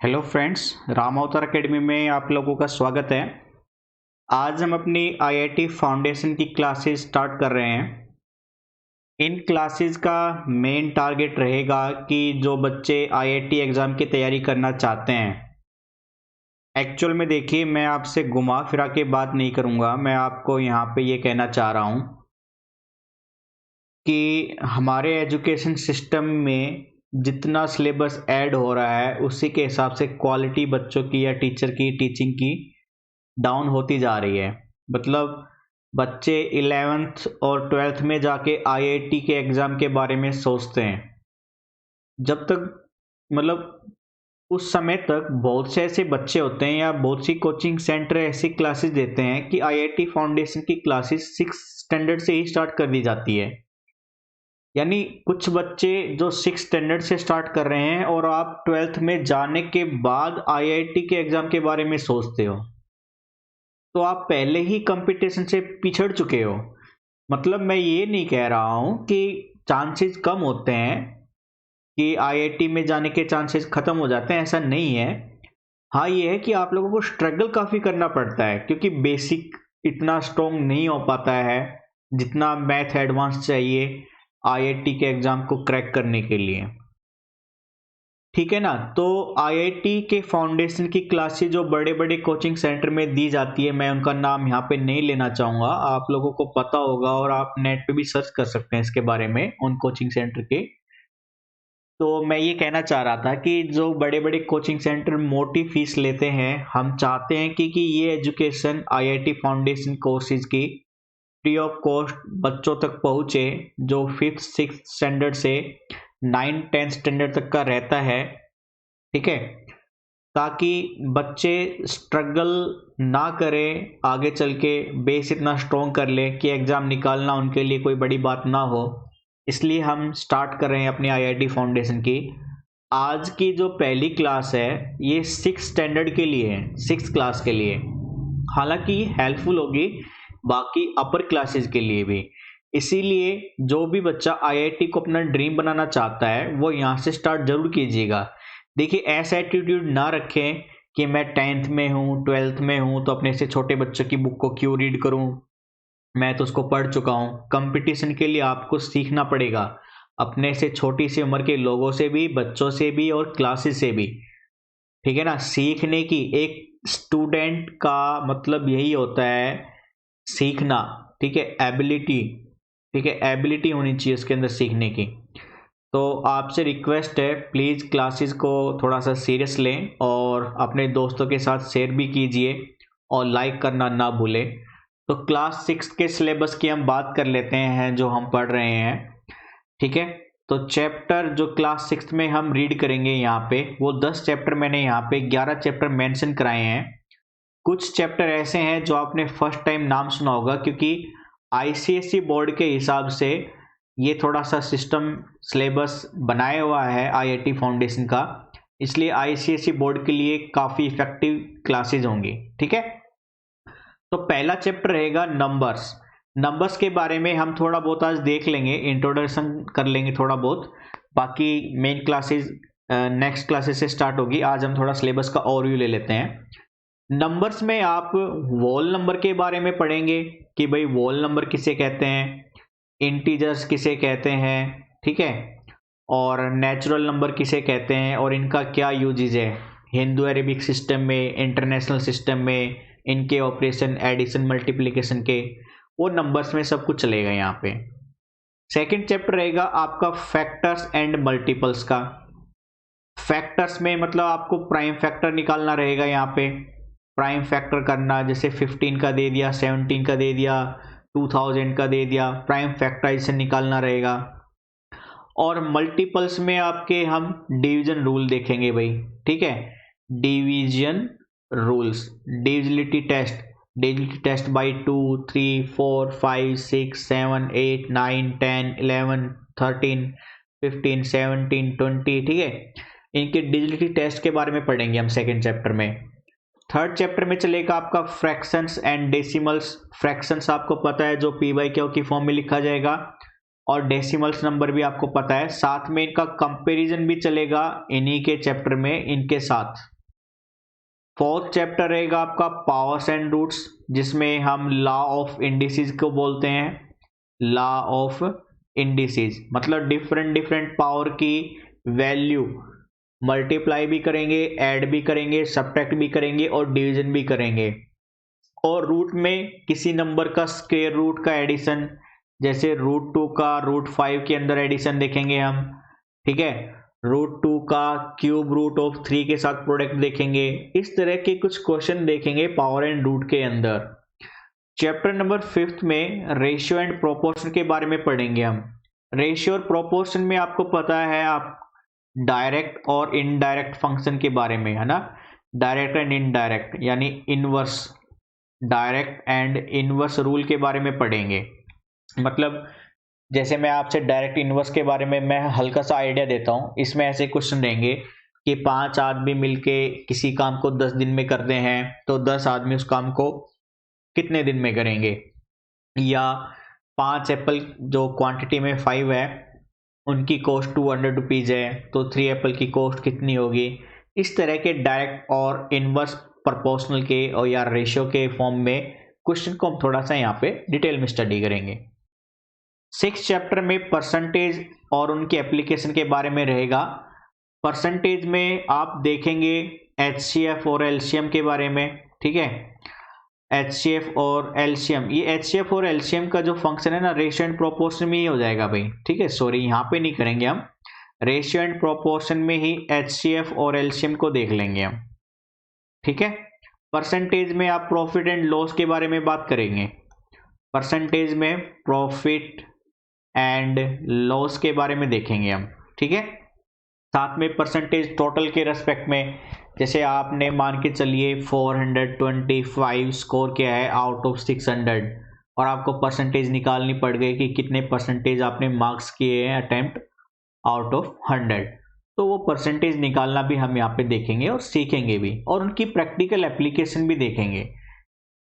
Hello friends, Ram अवतार academy में आप लोगों का स्वागत है। आज हम अपनी आईआईटी फाउंडेशन की क्लासेस स्टार्ट कर रहे हैं। इन क्लासेस का मेन टारगेट रहेगा कि जो बच्चे आईआईटी एग्ज़ाम की तैयारी करना चाहते हैं, एक्चुअल में देखिए मैं आपसे घुमा फिरा के बात नहीं करूँगा। मैं आपको यहाँ पे ये कहना चाह रहा हूँ कि हमारे एजुकेशन सिस्टम में जितना सिलेबस ऐड हो रहा है उसी के हिसाब से क्वालिटी बच्चों की या टीचर की टीचिंग की डाउन होती जा रही है। मतलब बच्चे 11th और 12th में जाके आईआईटी के एग्ज़ाम के बारे में सोचते हैं। जब तक मतलब उस समय तक बहुत से ऐसे बच्चे होते हैं या बहुत सी कोचिंग सेंटर ऐसी क्लासेस देते हैं कि आईआईटी फाउंडेशन की क्लासेस 6 स्टैंडर्ड से ही स्टार्ट कर दी जाती है। यानी कुछ बच्चे जो 6 स्टैंडर्ड से स्टार्ट कर रहे हैं और आप 12th में जाने के बाद आईआईटी के एग्ज़ाम के बारे में सोचते हो, तो आप पहले ही कंपटीशन से पिछड़ चुके हो। मतलब मैं ये नहीं कह रहा हूँ कि चांसेस कम होते हैं कि आईआईटी में जाने के चांसेस ख़त्म हो जाते हैं, ऐसा नहीं है। हाँ, ये है कि आप लोगों को स्ट्रगल काफ़ी करना पड़ता है क्योंकि बेसिक इतना स्ट्रॉन्ग नहीं हो पाता है जितना मैथ एडवांस चाहिए आईआईटी के एग्ज़ाम को क्रैक करने के लिए। ठीक है ना। तो आईआईटी के फाउंडेशन की क्लासेस जो बड़े बड़े कोचिंग सेंटर में दी जाती है, मैं उनका नाम यहाँ पे नहीं लेना चाहूँगा, आप लोगों को पता होगा और आप नेट पे भी सर्च कर सकते हैं इसके बारे में उन कोचिंग सेंटर के। तो मैं ये कहना चाह रहा था कि जो बड़े बड़े कोचिंग सेंटर मोटी फीस लेते हैं, हम चाहते हैं कि ये एजुकेशन आईआईटी फाउंडेशन कोर्सेज की फ्री ऑफ कॉस्ट बच्चों तक पहुँचे जो 5th 6th स्टैंडर्ड से 9 10 स्टैंडर्ड तक का रहता है। ठीक है, ताकि बच्चे स्ट्रगल ना करें, आगे चल के बेस इतना स्ट्रॉन्ग कर ले कि एग्ज़ाम निकालना उनके लिए कोई बड़ी बात ना हो। इसलिए हम स्टार्ट कर रहे हैं अपनी आईआईटी फाउंडेशन की। आज की जो पहली क्लास है ये 6 स्टैंडर्ड के लिए है, 6th क्लास के लिए। हालांकि हेल्पफुल होगी बाकी अपर क्लासेस के लिए भी। इसीलिए जो भी बच्चा आईआईटी को अपना ड्रीम बनाना चाहता है वो यहाँ से स्टार्ट जरूर कीजिएगा। देखिए, ऐसा एटीट्यूड ना रखें कि मैं 10th में हूँ 12th में हूँ तो अपने से छोटे बच्चों की बुक को क्यों रीड करूँ, मैं तो उसको पढ़ चुका हूँ। कंपटीशन के लिए आपको सीखना पड़ेगा अपने से छोटी सी उम्र के लोगों से भी, बच्चों से भी और क्लासेस से भी। ठीक है ना। सीखने की एक स्टूडेंट का मतलब यही होता है, सीखना। ठीक है, एबिलिटी। ठीक है, एबिलिटी होनी चाहिए उसके अंदर सीखने की। तो आपसे रिक्वेस्ट है, प्लीज़ क्लासेस को थोड़ा सा सीरियस लें और अपने दोस्तों के साथ शेयर भी कीजिए और लाइक करना ना भूलें। तो क्लास 6 के सिलेबस की हम बात कर लेते हैं जो हम पढ़ रहे हैं। ठीक है, तो चैप्टर जो क्लास 6 में हम रीड करेंगे यहाँ पे वो 10 चैप्टर, मैंने यहाँ पे 11 चैप्टर मेंशन कराए हैं। कुछ चैप्टर ऐसे हैं जो आपने फर्स्ट टाइम नाम सुना होगा क्योंकि आईसीएसई बोर्ड के हिसाब से ये थोड़ा सा सिस्टम सिलेबस बनाया हुआ है आईआईटी फाउंडेशन का, इसलिए आईसीएसई बोर्ड के लिए काफ़ी इफेक्टिव क्लासेज होंगी। ठीक है, तो पहला चैप्टर रहेगा नंबर्स। नंबर्स के बारे में हम थोड़ा बहुत आज देख लेंगे, इंट्रोडक्शन कर लेंगे थोड़ा बहुत। बाकी मेन क्लासेज नेक्स्ट क्लासेस से स्टार्ट होगी। आज हम थोड़ा सिलेबस का ओवरव्यू ले लेते हैं। नंबर्स में आप वोल नंबर के बारे में पढ़ेंगे कि भाई वोल नंबर किसे कहते हैं, इंटीजर्स किसे कहते हैं। ठीक है, और नेचुरल नंबर किसे कहते हैं और इनका क्या यूजेज है हिंदू अरेबिक सिस्टम में, इंटरनेशनल सिस्टम में, इनके ऑपरेशन एडिशन मल्टीप्लिकेशन के, वो नंबर्स में सब कुछ चलेगा यहाँ पे। सेकंड चैप्टर रहेगा आपका फैक्टर्स एंड मल्टीपल्स का। फैक्टर्स में मतलब आपको प्राइम फैक्टर निकालना रहेगा यहाँ पे। प्राइम फैक्टर करना, जैसे 15 का दे दिया, 17 का दे दिया, 2000 का दे दिया, प्राइम फैक्टराइजेशन निकालना रहेगा। और मल्टीपल्स में आपके हम डिवीजन रूल देखेंगे भाई। ठीक है, division rules, divisibility test by 2 3 4 5 6 7 8 9 10 11 13 15 17 20। ठीक है, इनके डिविजिबिलिटी टेस्ट के बारे में पढ़ेंगे हम सेकेंड चैप्टर में। थर्ड चैप्टर में चलेगा आपका फ्रैक्शंस एंड डेसिमल्स। फ्रैक्शंस आपको पता है जो पी बाई क्यू की फॉर्म में लिखा जाएगा, और डेसिमल्स नंबर भी आपको पता है। साथ में इनका कंपैरिजन भी चलेगा इन्हीं के चैप्टर में इनके साथ। फोर्थ चैप्टर रहेगा आपका पावर्स एंड रूट्स, जिसमें हम लॉ ऑफ इंडिसेस को बोलते हैं। लॉ ऑफ इंडिसेस मतलब डिफरेंट डिफरेंट पावर की वैल्यू मल्टीप्लाई भी करेंगे, ऐड भी करेंगे, सब्ट्रैक्ट भी करेंगे और डिवीजन भी करेंगे। और रूट में किसी नंबर का स्क्वायर रूट का एडिशन, जैसे √2 का √5 के अंदर एडिशन देखेंगे हम, ठीक है। √2 का क्यूब √3 के साथ प्रोडक्ट देखेंगे। इस तरह के कुछ क्वेश्चन देखेंगे पावर एंड रूट के अंदर। चैप्टर नंबर 5 में रेशियो एंड प्रोपोर्शन के बारे में पढ़ेंगे हम। रेशियो और प्रोपोर्शन में आपको पता है आप डायरेक्ट और इनडायरेक्ट फंक्शन के बारे में, है ना। डायरेक्ट एंड इनडायरेक्ट यानी inverse, direct and inverse rule के बारे में पढ़ेंगे। मतलब जैसे मैं आपसे डायरेक्ट इनवर्स के बारे में मैं हल्का सा आइडिया देता हूँ। इसमें ऐसे क्वेश्चन रहेंगे कि 5 आदमी मिलके किसी काम को 10 दिन में करते हैं, तो 10 आदमी उस काम को कितने दिन में करेंगे। या 5 एप्पल जो क्वांटिटी में 5 है उनकी कॉस्ट 200 रुपीज है, तो 3 एप्पल की कॉस्ट कितनी होगी। इस तरह के डायरेक्ट और इनवर्स प्रोपोर्शनल के और या रेशियो के फॉर्म में क्वेश्चन को हम थोड़ा सा यहाँ पे डिटेल में स्टडी करेंगे। 6 चैप्टर में परसेंटेज और उनके एप्लीकेशन के बारे में रहेगा। परसेंटेज में आप देखेंगे HCF और LCM के बारे में, ठीक है। HCF और LCM, ये HCF और LCM का जो फंक्शन है ना, रेशियो एंड प्रोपोर्शन में ही हो जाएगा भाई, ठीक है। सॉरी, यहाँ पे नहीं करेंगे हम, रेशियो एंड प्रोपोर्शन में ही HCF और LCM को देख लेंगे हम, ठीक है। परसेंटेज में आप प्रॉफिट एंड लॉस के बारे में बात करेंगे। परसेंटेज में प्रॉफिट एंड लॉस के बारे में देखेंगे हम, ठीक है। साथ में परसेंटेज टोटल के रेस्पेक्ट में, जैसे आपने मान के चलिए 425 स्कोर किया है आउट ऑफ 600 और आपको परसेंटेज निकालनी पड़ गई कि कितने परसेंटेज आपने मार्क्स किए हैं अटेम्प्ट आउट ऑफ 100, तो वो परसेंटेज निकालना भी हम यहाँ पे देखेंगे और सीखेंगे भी, और उनकी प्रैक्टिकल एप्लीकेशन भी देखेंगे,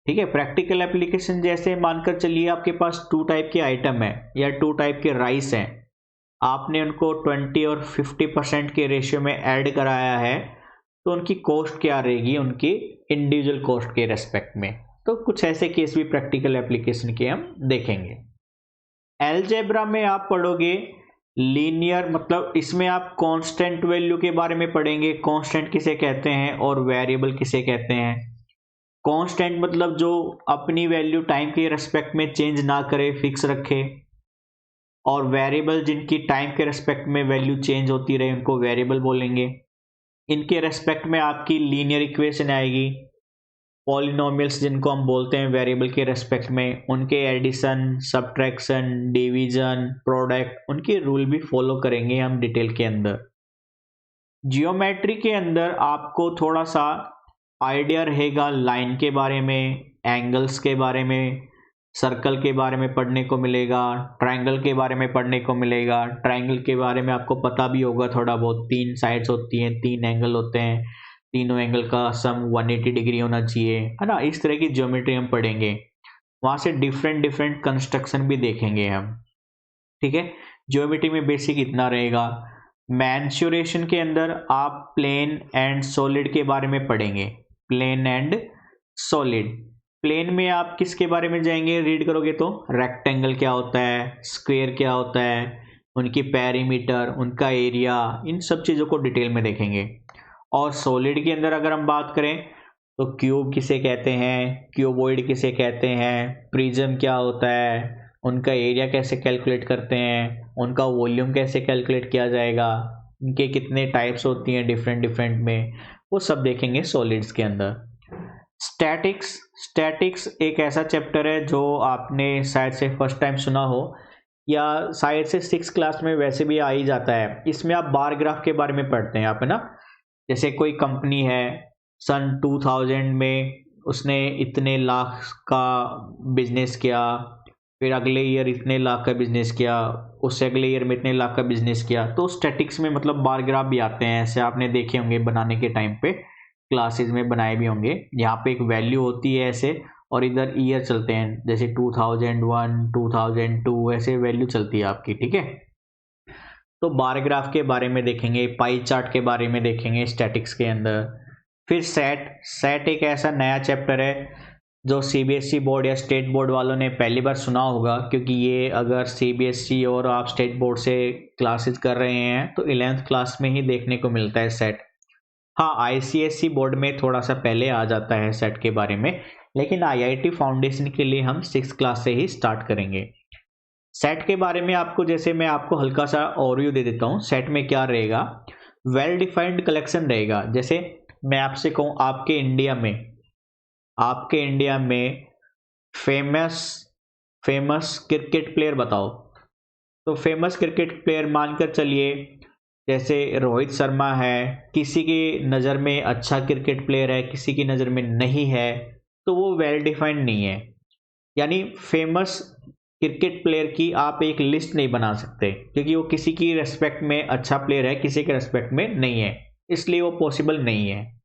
ठीक है। प्रैक्टिकल एप्लीकेशन जैसे मानकर चलिए आपके पास 2 टाइप के आइटम है या 2 टाइप के राइस हैं, आपने उनको 20 और 50% के रेशियो में ऐड कराया है, तो उनकी कॉस्ट क्या रहेगी उनकी इंडिविजुअल कॉस्ट के रेस्पेक्ट में। तो कुछ ऐसे केस भी प्रैक्टिकल एप्लीकेशन के हम देखेंगे। अलजेब्रा में आप पढ़ोगे लीनियर, मतलब इसमें आप कांस्टेंट वैल्यू के बारे में पढ़ेंगे। कांस्टेंट किसे कहते हैं और वेरिएबल किसे कहते हैं। कांस्टेंट मतलब जो अपनी वैल्यू टाइम के रेस्पेक्ट में चेंज ना करे, फिक्स रखे, और वेरिएबल जिनकी टाइम के रेस्पेक्ट में वैल्यू चेंज होती रहे उनको वेरिएबल बोलेंगे। इनके रेस्पेक्ट में आपकी लीनियर इक्वेशन आएगी। पॉलिनोमियल्स जिनको हम बोलते हैं वेरिएबल के रेस्पेक्ट में, उनके एडिशन, सब्ट्रैक्शन, डिवीजन, प्रोडक्ट, उनके रूल भी फॉलो करेंगे हम डिटेल के अंदर। जियोमेट्री के अंदर आपको थोड़ा सा आइडिया रहेगा लाइन के बारे में, एंगल्स के बारे में, सर्कल के बारे में पढ़ने को मिलेगा, ट्रायंगल के बारे में पढ़ने को मिलेगा। ट्रायंगल के बारे में आपको पता भी होगा थोड़ा बहुत, 3 साइड्स होती हैं, 3 एंगल होते हैं, तीनों एंगल का सम 180 डिग्री होना चाहिए, है ना। इस तरह की ज्योमेट्री हम पढ़ेंगे। वहाँ से डिफरेंट डिफरेंट कंस्ट्रक्शन भी देखेंगे हम, ठीक है। ज्योमेट्री में बेसिक इतना रहेगा। मेंसुरेशन के अंदर आप प्लेन एंड सॉलिड के बारे में पढ़ेंगे। प्लेन एंड सॉलिड, प्लेन में आप किसके बारे में जाएंगे, रीड करोगे तो रेक्टेंगल क्या होता है, स्क्वायर क्या होता है, उनकी पेरीमीटर, उनका एरिया, इन सब चीज़ों को डिटेल में देखेंगे। और सॉलिड के अंदर अगर हम बात करें तो क्यूब किसे कहते हैं, क्यूबॉइड किसे कहते हैं, प्रिज्म क्या होता है, उनका एरिया कैसे कैलकुलेट करते हैं, उनका वॉल्यूम कैसे कैलकुलेट किया जाएगा, उनके कितने टाइप्स होती हैं डिफरेंट डिफरेंट में, वो सब देखेंगे सॉलिड्स के अंदर। स्टैटिक्स एक ऐसा चैप्टर है जो आपने शायद से फर्स्ट टाइम सुना हो, या शायद से 6th क्लास में वैसे भी आ ही जाता है। इसमें आप बार ग्राफ के बारे में पढ़ते हैं आप, है ना। जैसे कोई कंपनी है, सन 2000 में उसने इतने लाख का बिजनेस किया, फिर अगले ईयर इतने लाख का बिजनेस किया, उससे अगले ईयर में इतने लाख का बिजनेस किया, तो स्टैटिक्स में मतलब बार ग्राफ भी आते हैं। ऐसे आपने देखे होंगे बनाने के टाइम पे, क्लासेस में बनाए भी होंगे। यहाँ पे एक वैल्यू होती है ऐसे, और इधर ईयर चलते हैं, जैसे 2001, 2002 ऐसे वैल्यू चलती है आपकी, ठीक है। तो बार ग्राफ के बारे में देखेंगे, पाई चार्ट के बारे में देखेंगे स्टैटिक्स के अंदर। फिर सेट। सेट एक ऐसा नया चैप्टर है जो सीबीएसई बोर्ड या स्टेट बोर्ड वालों ने पहली बार सुना होगा, क्योंकि ये अगर सीबीएसई और आप स्टेट बोर्ड से क्लासेस कर रहे हैं तो 11th क्लास में ही देखने को मिलता है सेट। हाँ, आईसीएसई बोर्ड में थोड़ा सा पहले आ जाता है सेट के बारे में, लेकिन आईआईटी फाउंडेशन के लिए हम 6th क्लास से ही स्टार्ट करेंगे। सेट के बारे में आपको, जैसे मैं आपको हल्का सा ओवरव्यू दे देता हूँ। सेट में क्या रहेगा, वेल डिफाइंड कलेक्शन रहेगा। जैसे मैं आपसे कहूँ आपके इंडिया में फेमस क्रिकेट प्लेयर बताओ, तो फेमस क्रिकेट प्लेयर मानकर चलिए जैसे रोहित शर्मा है, किसी की नज़र में अच्छा क्रिकेट प्लेयर है, किसी की नज़र में नहीं है, तो वो वेल डिफाइंड नहीं है। यानी फेमस क्रिकेट प्लेयर की आप एक लिस्ट नहीं बना सकते, क्योंकि वो किसी की रेस्पेक्ट में अच्छा प्लेयर है, किसी के रेस्पेक्ट में नहीं है, इसलिए वो पॉसिबल नहीं है।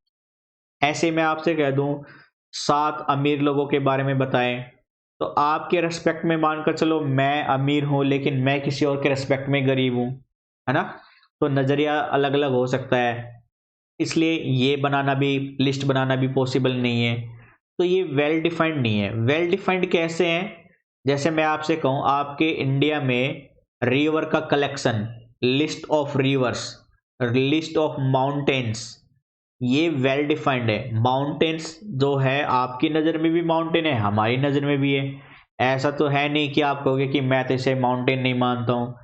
ऐसे मैं आपसे कह दूं 7 अमीर लोगों के बारे में बताएं, तो आपके रेस्पेक्ट में मानकर चलो मैं अमीर हूं, लेकिन मैं किसी और के रेस्पेक्ट में गरीब हूं, है ना, तो नज़रिया अलग अलग हो सकता है, इसलिए ये बनाना भी, लिस्ट बनाना भी पॉसिबल नहीं है। तो ये वेल डिफाइंड नहीं है। वेल डिफाइंड कैसे हैं, जैसे मैं आपसे कहूँ आपके इंडिया में रिवर का collection, list of reverse, list of mountains, ये वेल डिफाइंड है। माउंटेन्स जो है आपकी नज़र में भी माउंटेन है, हमारी नज़र में भी है। ऐसा तो है नहीं कि आप कहोगे कि मैं तो इसे माउंटेन नहीं मानता हूँ,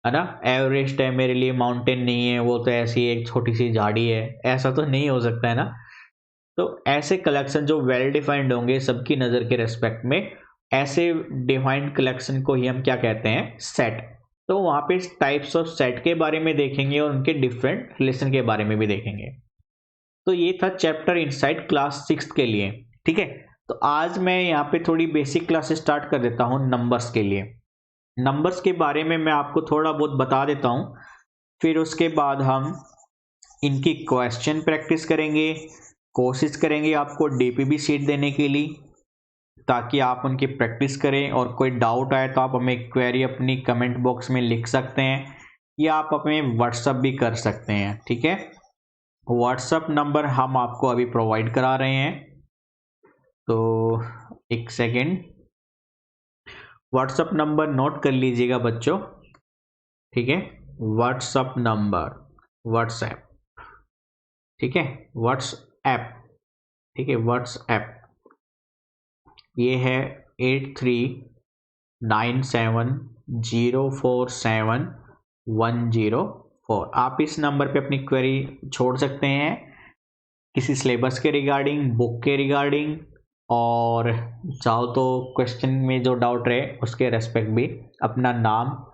है ना, एवरेस्ट है मेरे लिए माउंटेन नहीं है, वो तो ऐसी एक छोटी सी झाड़ी है, ऐसा तो नहीं हो सकता है ना। तो ऐसे कलेक्शन जो वेल डिफाइंड होंगे सबकी नज़र के रेस्पेक्ट में, ऐसे डिफाइंड कलेक्शन को ही हम क्या कहते हैं, सेट। तो वहाँ पे टाइप्स ऑफ सेट के बारे में देखेंगे और उनके डिफरेंट रिलेशन के बारे में भी देखेंगे। तो ये था चैप्टर इनसाइड क्लास 6 के लिए। ठीक है, तो आज मैं यहाँ पे थोड़ी बेसिक क्लासेस स्टार्ट कर देता हूँ नंबर्स के लिए। नंबर्स के बारे में मैं आपको थोड़ा बहुत बता देता हूँ, फिर उसके बाद हम इनकी क्वेश्चन प्रैक्टिस करेंगे, कोशिश करेंगे आपको डीपीबी सीट देने के लिए, ताकि आप उनकी प्रैक्टिस करें, और कोई डाउट आए तो आप हमें क्वेरी अपनी कमेंट बॉक्स में लिख सकते हैं, या आप हमें व्हाट्सअप भी कर सकते हैं। ठीक है, व्हाट्सअप नंबर हम आपको अभी प्रोवाइड करा रहे हैं, तो एक सेकेंड, व्हाट्सअप नंबर नोट कर लीजिएगा बच्चों। ठीक है, व्हाट्सअप नंबर, व्हाट्सएप, ठीक है, व्हाट्सएप, ठीक है, व्हाट्सएप ये है 8397047104। आप इस नंबर पे अपनी क्वेरी छोड़ सकते हैं, किसी सिलेबस के रिगार्डिंग, बुक के रिगार्डिंग, और चाहो तो क्वेश्चन में जो डाउट रहे उसके रेस्पेक्ट भी अपना नाम,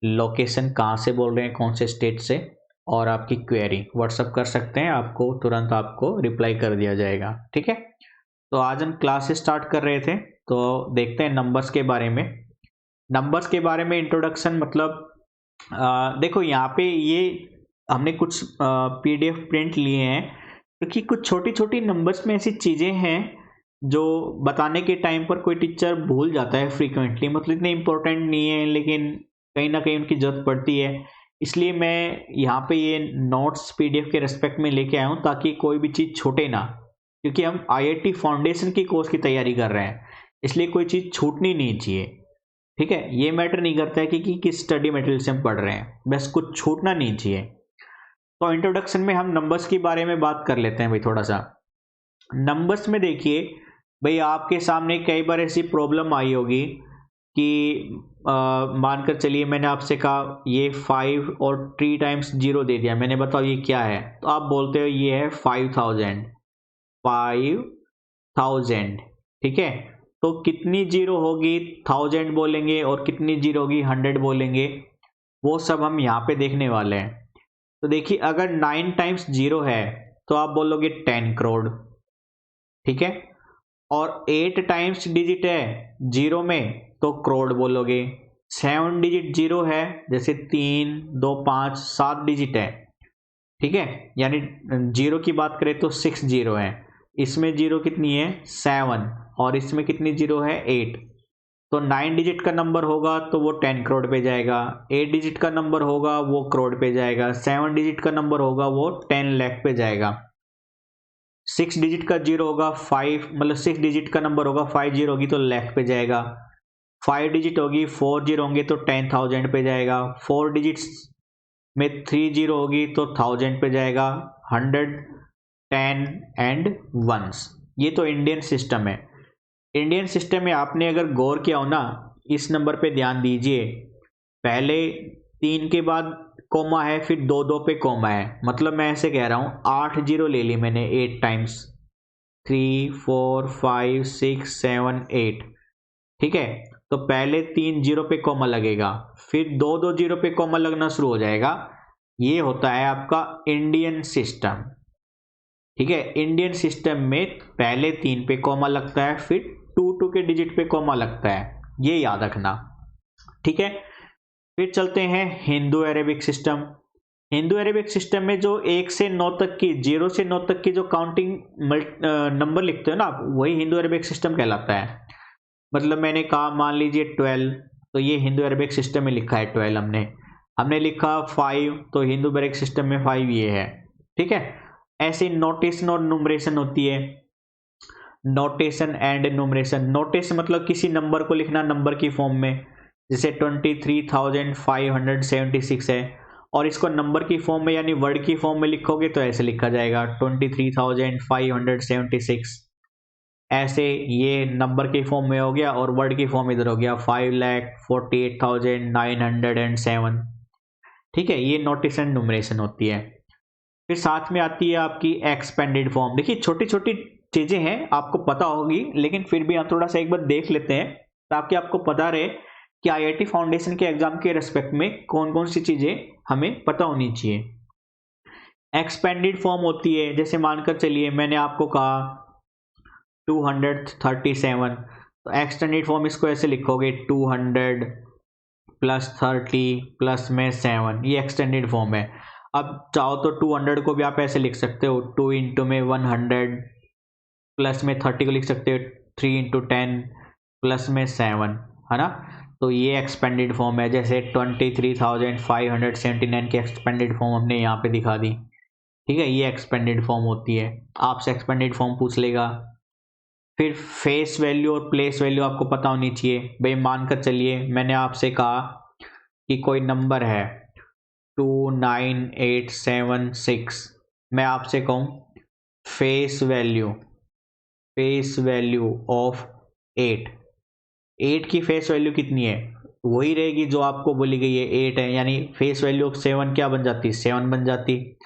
लोकेशन, कहाँ से बोल रहे हैं, कौन से स्टेट से, और आपकी क्वेरी व्हाट्सअप कर सकते हैं, आपको तुरंत आपको रिप्लाई कर दिया जाएगा। ठीक है, तो आज हम क्लास स्टार्ट कर रहे थे, तो देखते हैं नंबर्स के बारे में। नंबर्स के बारे में इंट्रोडक्शन, मतलब देखो यहाँ पे ये हमने कुछ पीडीएफ प्रिंट लिए हैं, क्योंकि कुछ छोटी छोटी नंबर्स में ऐसी चीज़ें हैं जो बताने के टाइम पर कोई टीचर भूल जाता है फ्रीक्वेंटली, मतलब इतने इम्पोर्टेंट नहीं है, लेकिन कहीं ना कहीं उनकी ज़रूरत पड़ती है। इसलिए मैं यहाँ पे ये नोट्स पीडीएफ के रेस्पेक्ट में लेके आया हूँ, ताकि कोई भी चीज़ छूटे ना, क्योंकि हम आईआईटी फाउंडेशन की कोर्स की तैयारी कर रहे हैं, इसलिए कोई चीज़ छूटनी नहीं चाहिए। ठीक है, ये मैटर नहीं करता है कि किस स्टडी मटेरियल से हम पढ़ रहे हैं, बस कुछ छूटना नहीं चाहिए। तो इंट्रोडक्शन में हम नंबर्स के बारे में बात कर लेते हैं भाई थोड़ा सा। नंबर्स में देखिए भाई, आपके सामने कई बार ऐसी प्रॉब्लम आई होगी कि मानकर चलिए मैंने आपसे कहा ये 5 और 3 टाइम्स 0 दे दिया, मैंने बताओ ये क्या है, तो आप बोलते हो ये है 5000। ठीक है, तो कितनी जीरो होगी 1000 बोलेंगे, और कितनी जीरो होगी 100 बोलेंगे, वो सब हम यहाँ पे देखने वाले हैं। तो देखिए, अगर 9 टाइम्स 0 है तो आप बोलोगे 10 करोड़। ठीक है, और 8 टाइम्स डिजिट है 0 में तो करोड़ बोलोगे। 7 डिजिट 0 है, जैसे 3 2 5 7 डिजिट है। ठीक है, यानी 0 की बात करें तो 6 जीरो है, इसमें जीरो कितनी है 7, और इसमें कितनी जीरो है 8। तो 9 डिजिट का नंबर होगा तो वो 10 करोड़ पे जाएगा, 8 डिजिट का नंबर होगा वो करोड़ पे जाएगा, 7 डिजिट का नंबर होगा वो 10 लाख पे जाएगा। 6 डिजिट का जीरो होगा 5, मतलब 6 डिजिट का नंबर होगा 5 जीरो होगी तो लाख पे जाएगा, 5 डिजिट होगी 4 जीरो होंगे तो 10,000 पे जाएगा, 4 डिजिट्स में 3 जीरो होगी तो 1000 पे जाएगा, 100, 10 एंड वंस। ये तो इंडियन सिस्टम है। इंडियन सिस्टम में आपने अगर गौर किया हो ना, इस नंबर पे ध्यान दीजिए, पहले 3 के बाद कोमा है, फिर 2 पे कोमा है, मतलब मैं ऐसे कह रहा हूँ 8 जीरो ले ली मैंने 8 टाइम्स, 3 4 5 6 7 8, ठीक है। तो पहले 3 जीरो पे कोमा लगेगा, फिर 2 जीरो पे कोमा लगना शुरू हो जाएगा। ये होता है आपका इंडियन सिस्टम, ठीक है। इंडियन सिस्टम में पहले 3 पे कोमा लगता है, फिर 2 के डिजिट पे कोमा लगता है, ये याद रखना, ठीक है। फिर चलते हैं Hindu Arabic system. Hindu Arabic system में जो 1 से 9 तक की, 0 से 9 तक की जो काउंटिंग नंबर लिखते हो ना आप, वही हिंदू अरेबिक सिस्टम कहलाता है। मतलब मैंने कहा मान लीजिए 12, तो ये हिंदू अरेबिक सिस्टम में लिखा है 12, हमने लिखा 5, तो हिंदू अरेबिक सिस्टम में 5 ये है, ठीक है। ऐसे नोटेशन और न्यूमरेशन होती है, नोटेशन एंड न्यूमरेशन। नोटेशन मतलब किसी नंबर को लिखना नंबर की फॉर्म में, जैसे 23,576 है, और इसको नंबर की फॉर्म में यानी वर्ड की फॉर्म में लिखोगे तो ऐसे लिखा जाएगा 23,576। ऐसे ये नंबर की फॉर्म में हो गया और वर्ड की फॉर्म इधर हो गया 5,48,907, ठीक है। ये नोटेशन न्यूमरेशन होती है। फिर साथ में आती है आपकी एक्सपेंडेड फॉर्म। देखिए छोटी छोटी चीजें हैं, आपको पता होगी, लेकिन फिर भी हम थोड़ा सा एक बार देख लेते हैं ताकि आपको पता रहे कि आईआईटी फाउंडेशन के एग्जाम के रेस्पेक्ट में कौन कौन सी चीजें हमें पता होनी चाहिए। एक्सपेंडेड फॉर्म होती है, जैसे मानकर चलिए मैंने आपको कहा 237, तो एक्सटेंडेड फॉर्म इसको ऐसे लिखोगे 200 प्लस 30 प्लस में 7, ये एक्सटेंडेड फॉर्म है। अब चाहो तो 200 को भी आप ऐसे लिख सकते हो, 2 इंटू में 100 प्लस में 30 को लिख सकते हो 3 इंटू 10 प्लस में 7, है ना। तो ये एक्सपेंडेड फॉर्म है। जैसे 23,579 की एक्सपेंडेड फॉर्म हमने यहाँ पे दिखा दी, ठीक है। ये एक्सपेंडेड फॉर्म होती है, आपसे एक्सपेंडेड फॉर्म पूछ लेगा। फिर फेस वैल्यू और प्लेस वैल्यू आपको पता होनी चाहिए। भाई मानकर चलिए मैंने आपसे कहा कि कोई नंबर है 29876, मैं आपसे कहूँ फेस वैल्यू ऑफ 8 की फेस वैल्यू कितनी है, वही रहेगी जो आपको बोली गई है 8 है, यानी फेस वैल्यू ऑफ 7 क्या बन जाती, 7 बन जाती।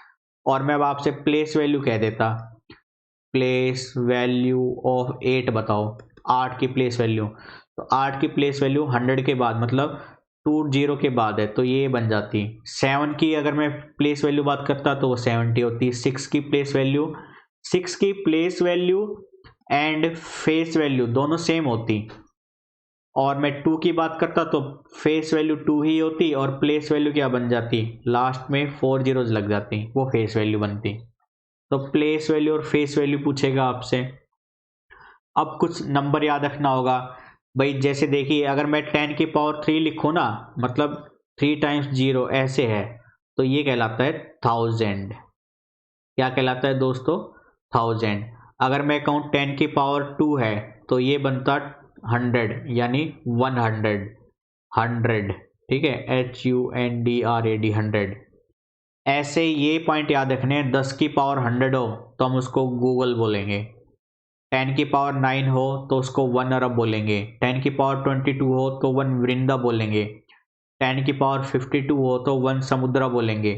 और मैं अब आपसे प्लेस वैल्यू कह देता, प्लेस वैल्यू ऑफ 8 बताओ, 8 की प्लेस वैल्यू, तो 8 की प्लेस वैल्यू 100 के बाद, मतलब 20 के बाद है, तो ये बन जाती। 7 की अगर मैं प्लेस वैल्यू बात करता तो वो 70 होती। 6 की place value and face value दोनों सेम होती, और मैं 2 की बात करता तो फेस वैल्यू 2 ही होती और प्लेस वैल्यू क्या बन जाती, लास्ट में 4 जीरोज लग जाती, वो फेस वैल्यू बनती। तो प्लेस वैल्यू और फेस वैल्यू पूछेगा आपसे। अब कुछ नंबर याद रखना होगा भाई, जैसे देखिए अगर मैं 10 की पावर 3 लिखूँ ना, मतलब 3 टाइम्स 0 ऐसे है, तो ये कहलाता है 1000। क्या कहलाता है दोस्तों, 1000। अगर मैं कहूँ 10 की पावर 2 है तो ये बनता 100, यानी 100, ठीक है, HUNDRAD 100। ऐसे ये पॉइंट याद रखने हैं, 10 की पावर 100 हो तो हम उसको गूगल बोलेंगे, 10 की पावर 9 हो तो उसको 1 अरब बोलेंगे, 10 की पावर 22 हो तो 1 वृंदा बोलेंगे, 10 की पावर 52 हो तो 1 समुद्रा बोलेंगे।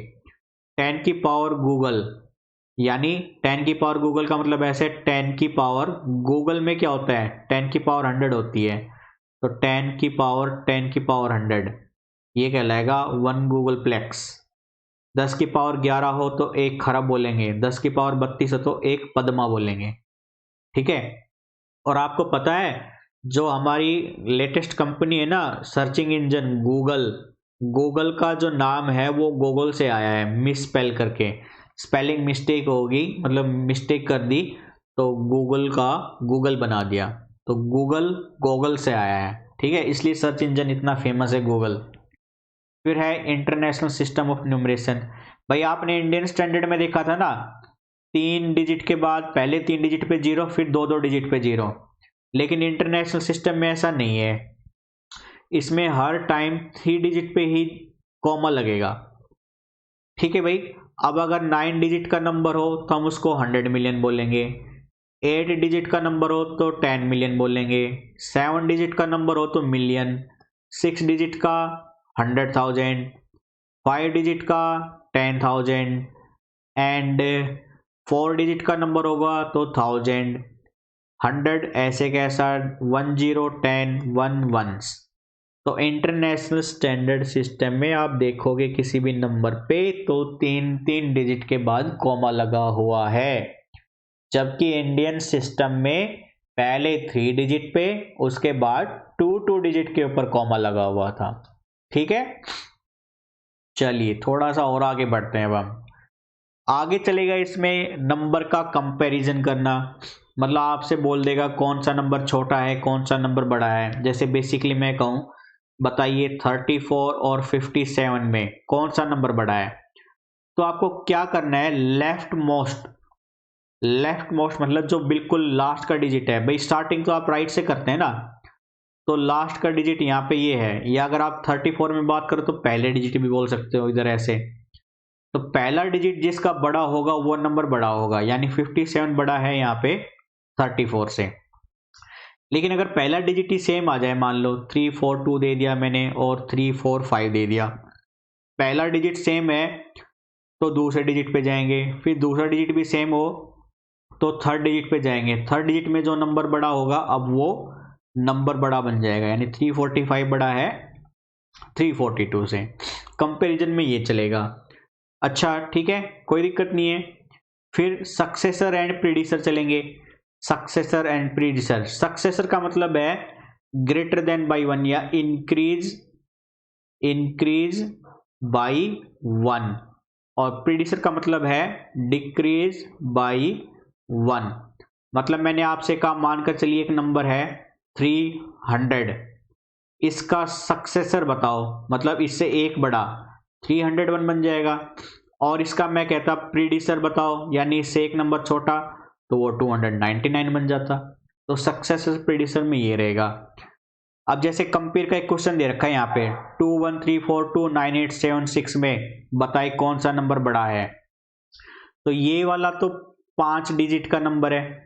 10 की पावर गूगल, यानी 10 की पावर गूगल का मतलब ऐसे 10 की पावर गूगल में क्या होता है, 10 की पावर 100 होती है, तो 10 की पावर 100 ये कहलाएगा 1 गूगल प्लेक्स। 10 की पावर 11 हो तो 1 खरब बोलेंगे, 10 की पावर 32 हो तो 1 पद्मा बोलेंगे, ठीक है। और आपको पता है जो हमारी लेटेस्ट कंपनी है ना सर्चिंग इंजन गूगल का जो नाम है वो गूगल से आया है, मिस स्पेल करके, स्पेलिंग मिस्टेक होगी, मतलब मिस्टेक कर दी तो गूगल का गूगल बना दिया, तो गूगल से आया है, ठीक है, इसलिए सर्च इंजन इतना फेमस है गूगल। फिर है इंटरनेशनल सिस्टम ऑफ न्यूमरेशन। भाई आपने इंडियन स्टैंडर्ड में देखा था ना 3 डिजिट के बाद पहले 3 डिजिट पे 0, फिर 2 डिजिट पे 0। लेकिन इंटरनेशनल सिस्टम में ऐसा नहीं है, इसमें हर टाइम 3 डिजिट पे ही कॉमा लगेगा। ठीक है भाई। अब अगर 9 डिजिट का नंबर हो तो हम उसको 100 मिलियन बोलेंगे, 8 डिजिट का नंबर हो तो 10 मिलियन बोलेंगे, 7 डिजिट का नंबर हो तो मिलियन, 6 डिजिट का 100,000, 5 डिजिट का 10,000 एंड 4 डिजिट का नंबर होगा तो 1000, 100 ऐसे कैसा 10, 10, 1 वंस। तो इंटरनेशनल स्टैंडर्ड सिस्टम में आप देखोगे किसी भी नंबर पे तो 3 डिजिट के बाद कॉमा लगा हुआ है, जबकि इंडियन सिस्टम में पहले 3 डिजिट पे, उसके बाद 2 डिजिट के ऊपर कॉमा लगा हुआ था। ठीक है, चलिए थोड़ा सा और आगे बढ़ते हैं। अब हम आगे चलेगा इसमें नंबर का कंपैरिजन करना, मतलब आपसे बोल देगा कौन सा नंबर छोटा है कौन सा नंबर बड़ा है। जैसे बेसिकली मैं कहूँ बताइए 34 और 57 में कौन सा नंबर बड़ा है, तो आपको क्या करना है, लेफ्ट मोस्ट मतलब जो बिल्कुल लास्ट का डिजिट है। भाई स्टार्टिंग तो आप राइट से करते हैं ना, तो लास्ट का डिजिट यहाँ पे ये है, या अगर आप 34 में बात करो तो पहले डिजिट भी बोल सकते हो इधर ऐसे। तो पहला डिजिट जिसका बड़ा होगा वो नंबर बड़ा होगा, यानी 57 बड़ा है यहाँ पे 34 से। लेकिन अगर पहला डिजिट ही सेम आ जाए, मान लो 342 दे दिया मैंने और 345 दे दिया, पहला डिजिट सेम है तो दूसरे डिजिट पे जाएंगे, फिर दूसरा डिजिट भी सेम हो तो थर्ड डिजिट पे जाएंगे, थर्ड डिजिट में जो नंबर बड़ा होगा अब वो नंबर बड़ा बन जाएगा, यानी 345 बड़ा है 342 से। कंपैरिजन में ये चलेगा। अच्छा ठीक है, कोई दिक्कत नहीं है। फिर सक्सेसर एंड प्रीडिसर चलेंगे। सक्सेसर एंड प्रीडिसर, सक्सेसर का मतलब है ग्रेटर देन बाई 1 या इंक्रीज बाई 1, और प्रीडिसर का मतलब है डिक्रीज बाई 1। मतलब मैंने आपसे कहा मानकर चलिए एक नंबर है 300, इसका सक्सेसर बताओ, मतलब इससे एक बड़ा 301 बन जाएगा, और इसका मैं कहता प्रीडिसर बताओ, यानी इससे एक नंबर छोटा तो वो 299 बन जाता। तो सक्सेसर प्रीडिसर में ये रहेगा। अब जैसे कंपेयर का एक क्वेश्चन दे रखा है यहाँ पे 213429876 में बताए कौन सा नंबर बड़ा है, तो ये वाला तो 5 डिजिट का नंबर है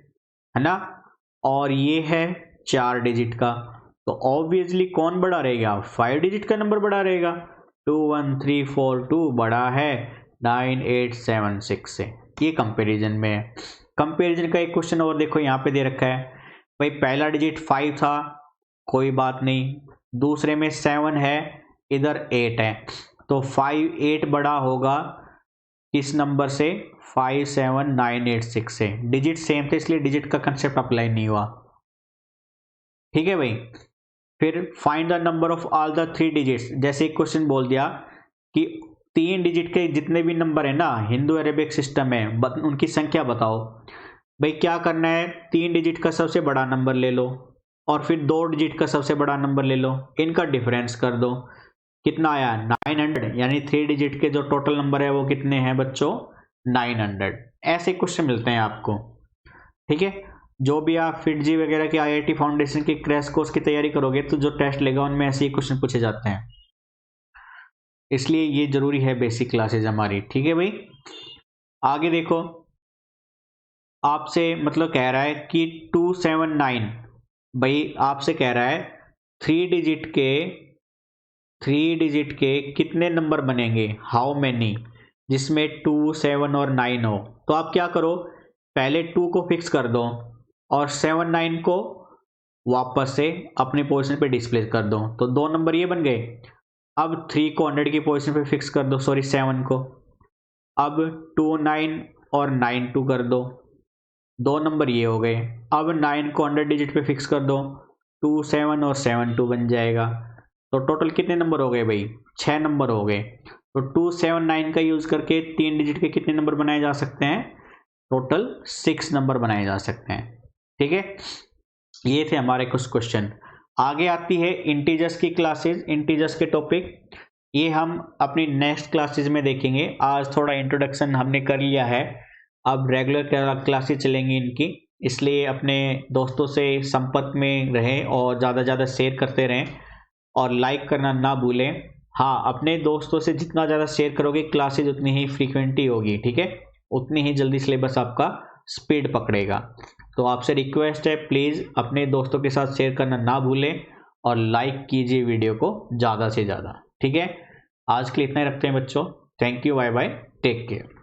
ना, और ये है 4 डिजिट का, तो ऑब्वियसली कौन बड़ा रहेगा, 5 डिजिट का नंबर बड़ा रहेगा। 21342 बड़ा है 9876 से। ये कंपैरिजन में है। कंपैरिजन का एक क्वेश्चन और देखो यहाँ पे दे रखा है, भाई पहला डिजिट 5 था, कोई बात नहीं, दूसरे में 7 है, इधर 8 है, तो 8 बड़ा होगा किस नंबर से, 57986 से। डिजिट सेम थे इसलिए डिजिट का कंसेप्ट अप्लाई नहीं हुआ। ठीक है भाई। फिर find the number of all the 3 digits, जैसे एक क्वेश्चन बोल दिया कि 3 डिजिट के जितने भी नंबर है ना हिंदू अरेबिक सिस्टम में, उनकी संख्या बताओ। भाई क्या करना है, 3 डिजिट का सबसे बड़ा नंबर ले लो और फिर 2 डिजिट का सबसे बड़ा नंबर ले लो, इनका डिफरेंस कर दो, कितना आया 900, यानी 3 डिजिट के जो टोटल नंबर है वो कितने हैं बच्चों 900। ऐसे क्वेश्चन मिलते हैं आपको। ठीक है, जो भी आप फिटजी वगैरह के IIT फाउंडेशन के क्रैश कोर्स की तैयारी करोगे तो जो टेस्ट लेगा उनमें ऐसे ही क्वेश्चन पूछे जाते हैं, इसलिए ये जरूरी है बेसिक क्लासेज हमारी। ठीक है भाई, आगे देखो आपसे मतलब कह रहा है कि 279, भाई आपसे कह रहा है 3 डिजिट के कितने नंबर बनेंगे, हाउ मैनी, जिसमें 2, 7 और 9 हो। तो आप क्या करो, पहले 2 को फिक्स कर दो और 7, 9 को वापस से अपने पोजीशन पे डिस्प्ले कर दो, तो 2 नंबर ये बन गए। अब 3 को 100 की पोजीशन पे फिक्स कर दो, सॉरी 7 को। अब 2, 9 और 9, 2 कर दो, 2 नंबर ये हो गए। अब 9 को 100 डिजिट पे फिक्स कर दो, 2, 7 और 7, 2 बन जाएगा। तो टोटल कितने नंबर हो गए भाई, 6 नंबर हो गए। तो 2, 7, 9 का यूज करके 3 डिजिट के कितने नंबर बनाए जा सकते हैं, टोटल 6 नंबर बनाए जा सकते हैं। ठीक है, ये थे हमारे कुछ क्वेश्चन। आगे आती है इंटीजर्स की क्लासेस, इंटीजर्स के टॉपिक, ये हम अपनी नेक्स्ट क्लासेस में देखेंगे। आज थोड़ा इंट्रोडक्शन हमने कर लिया है, अब रेगुलर क्लासेस चलेंगी इनकी, इसलिए अपने दोस्तों से संपर्क में रहें और ज़्यादा से ज़्यादा शेयर करते रहें और लाइक करना ना भूलें। हाँ, अपने दोस्तों से जितना ज़्यादा शेयर करोगे क्लासेज उतनी ही फ्रीक्वेंटली होगी, ठीक है, उतनी ही जल्दी सिलेबस आपका स्पीड पकड़ेगा। तो आपसे रिक्वेस्ट है, प्लीज़ अपने दोस्तों के साथ शेयर करना ना भूलें और लाइक कीजिए वीडियो को ज़्यादा से ज़्यादा, ठीक है। आज के लिए इतना ही रखते हैं बच्चों। Thank you, bye bye, take care.